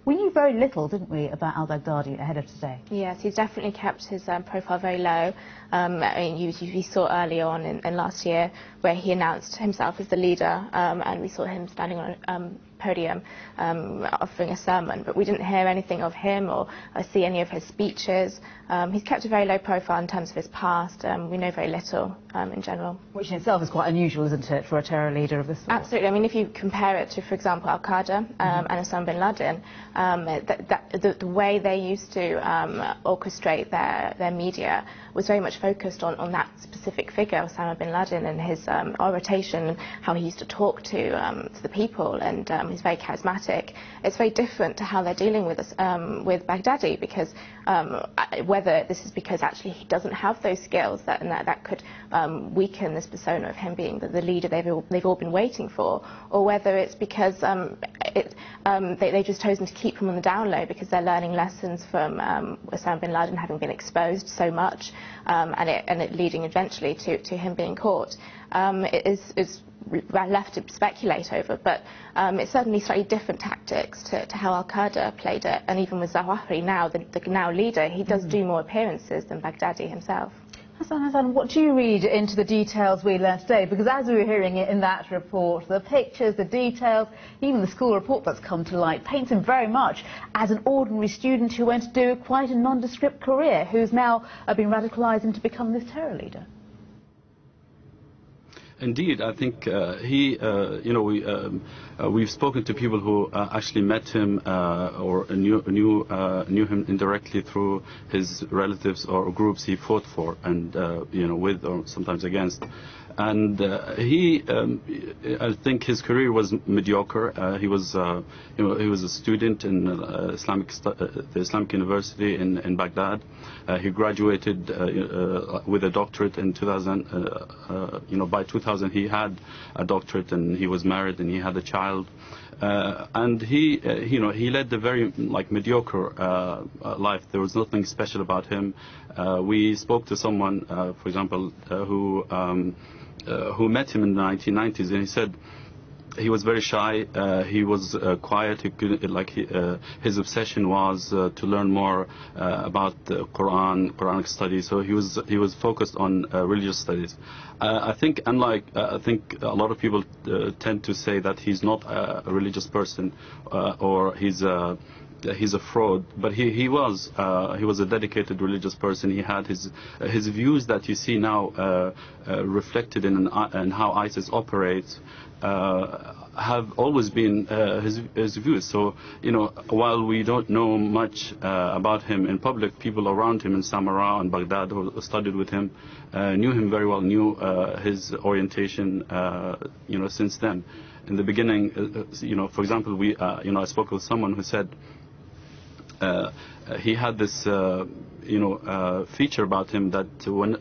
We knew very little, didn't we, about al-Baghdadi ahead of today? Yes, he's definitely kept his profile very low. I mean, you saw earlier on in last year where he announced himself as the leader, and we saw him standing on a podium offering a sermon, but we didn't hear anything of him or see any of his speeches. He's kept a very low profile in terms of his past. We know very little in general. Which in itself is quite unusual, isn't it, for a terror leader of this sort? Absolutely. I mean, if you compare it to, for example, al-Qaeda and Osama bin Laden, the way they used to orchestrate their media was very much focused on that specific figure, Osama bin Laden, and his oration and how he used to talk to the people, and he's very charismatic. It's very different to how they're dealing with Baghdadi, because whether this is because actually he doesn't have those skills that could weaken this persona of him being the leader they've all been waiting for, or whether it's because they've just chosen to keep him on the down low because they're learning lessons from Osama bin Laden having been exposed so much, and it leading eventually to him being caught. It's left to speculate over, but it's certainly slightly different tactics to how al-Qaeda played it, and even with Zawahiri now, the now leader, he does do more appearances than Baghdadi himself. Hassan, what do you read into the details we learned today? Because as we were hearing it in that report, the pictures, the details, even the school report that's come to light, paints him very much as an ordinary student who went to do quite a nondescript career, who's now been radicalised into becoming this terror leader. Indeed, I think we've spoken to people who actually met him or knew him indirectly through his relatives or groups he fought for, and with or sometimes against. And I think his career was mediocre. He was he was a student in the Islamic University in Baghdad. He graduated with a doctorate in 2000. By 2000 he had a doctorate, and he was married, and he had a child. And he led a very mediocre life. There was nothing special about him. We spoke to someone, for example, who met him in the 1990s, and he said he was very shy. He was quiet. His obsession was to learn more about the Quranic studies. So he was focused on religious studies. I think a lot of people tend to say that he's not a religious person, or he's a fraud, but he was a dedicated religious person. He had his views that you see now reflected in how ISIS operates. Have always been his views. So while we don't know much about him in public, people around him in Samarra and Baghdad who studied with him knew him very well, knew his orientation since then. In the beginning, for example, I spoke with someone who said he had this feature about him that when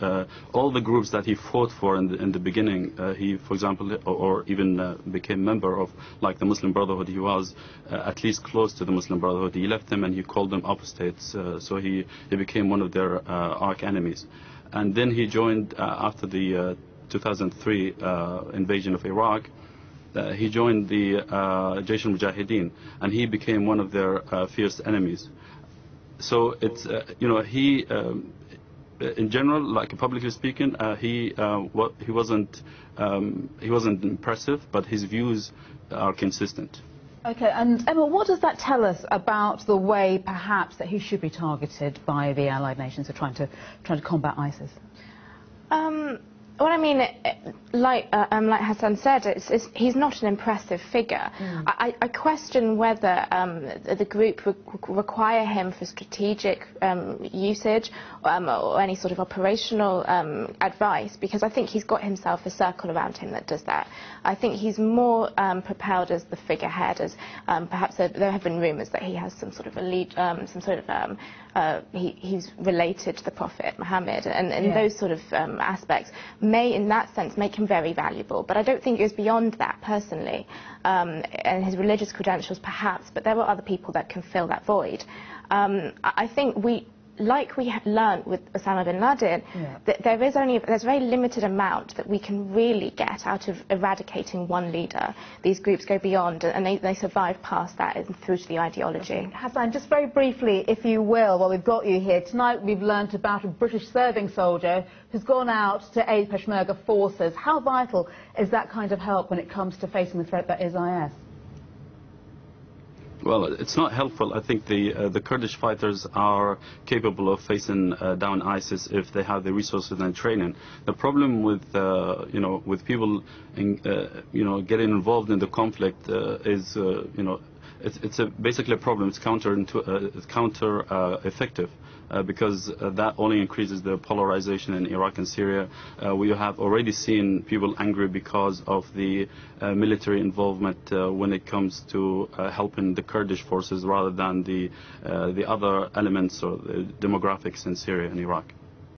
all the groups that he fought for in the beginning, he, for example, or even became member of, like the Muslim Brotherhood, he was at least close to the Muslim Brotherhood. He left them and he called them apostates, so he became one of their arch enemies. And then he joined after the 2003 invasion of Iraq. He joined the Jaish al-Mujahideen, and he became one of their fierce enemies. So it's he in general, like publicly speaking, he wasn't impressive, but his views are consistent. Okay, and Emma, what does that tell us about the way perhaps that he should be targeted by the allied nations who are trying to combat ISIS? Well, I mean, like Hassan said, he's not an impressive figure. I question whether the group require him for strategic usage or any sort of operational advice, because I think he's got himself a circle around him that does that. I think he's more propelled as the figurehead, as perhaps there have been rumours that he has some sort of elite, he's related to the Prophet Muhammad, and those sort of aspects may, in that sense, make him very valuable. But I don't think it goes beyond that, personally, and his religious credentials, perhaps, but there are other people that can fill that void. I think like we learned with Osama bin Laden, there's a very limited amount that we can really get out of eradicating one leader. These groups go beyond, and they survive past that and through to the ideology. Hassan, just very briefly, if you will, while we've got you here, tonight we've learnt about a British serving soldier who's gone out to aid Peshmerga forces. How vital is that kind of help when it comes to facing the threat that is IS? Well, it's not helpful. I think the Kurdish fighters are capable of facing down ISIS if they have the resources and training. The problem with with people getting involved in the conflict is it's basically a problem. It's counter effective. Because that only increases the polarization in Iraq and Syria. We have already seen people angry because of the military involvement when it comes to helping the Kurdish forces rather than the other elements or the demographics in Syria and Iraq.